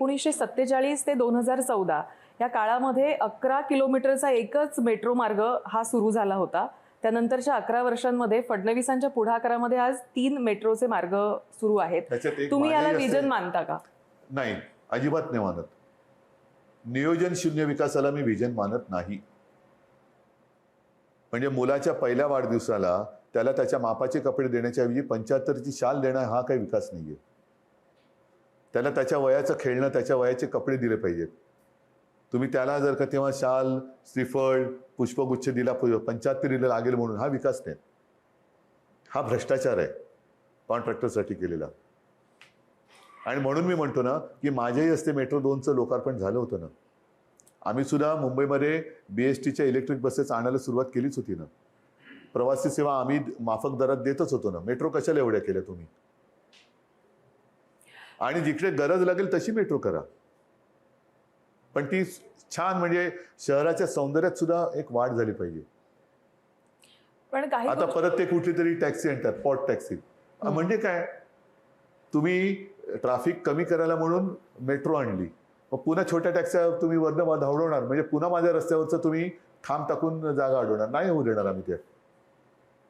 1947 ते 2014 या काळामध्ये 11 किलोमीटरचा एकच मेट्रो मार्ग हा सुरू झाला होता. त्यानंतरच्या 11 वर्षांमध्ये फडणवीसांच्या पुढाकारामध्ये आज 3 मेट्रोचे मार्ग सुरू आहेत. तुम्ही याला विजन मानता का? नाही, अजिबात नाही मानत. नियोजन शून्य विकासाला मी विजन मानत नाही. म्हणजे मुलाच्या पहिल्या वाढदिवसाला त्याला त्याच्या मापाचे कपडे देण्याच्या ऐवजी 75ची शाल देणं हा काही विकास नाहीये. त्याला त्याच्या वयाचं खेळणं, त्याच्या वयाचे कपडे दिले पाहिजेत. तुम्ही त्याला जर का तेव्हा शाल, श्रीफळ, पुष्पगुच्छ दिला 75ला लागेल म्हणून, हा विकास नाही. हा भ्रष्टाचार आहे कॉन्ट्रॅक्टरसाठी केलेला. आणि म्हणून मी म्हणतो ना की माझ्याही हस्ते मेट्रो 2चं लोकार्पण झालं होतं ना. आम्ही सुद्धा मुंबईमध्ये BSTच्या इलेक्ट्रिक बसेस आणायला सुरुवात केलीच होती ना. प्रवासी सेवा आम्ही माफक दरात देतच होतो ना. मेट्रो कशाला एवढ्या केल्या तुम्ही? आणि जिकडे गरज लागेल तशी मेट्रो करा, पण ती छान, म्हणजे शहराच्या सौंदर्यात सुद्धा एक वाढ झाली पाहिजे. पण काही आता परत ते कुठली तरी टॅक्सी आणतात, पॉट टॅक्सी. म्हणजे काय, तुम्ही ट्रॅफिक कमी करायला म्हणून मेट्रो आणली, मग पुन्हा छोट्या टॅक्स्या तुम्ही वरनं धावणार, म्हणजे पुन्हा माझ्या रस्त्यावरचं तुम्ही थांब टाकून जागा अडवणार. नाही होऊ देणार आम्ही ते.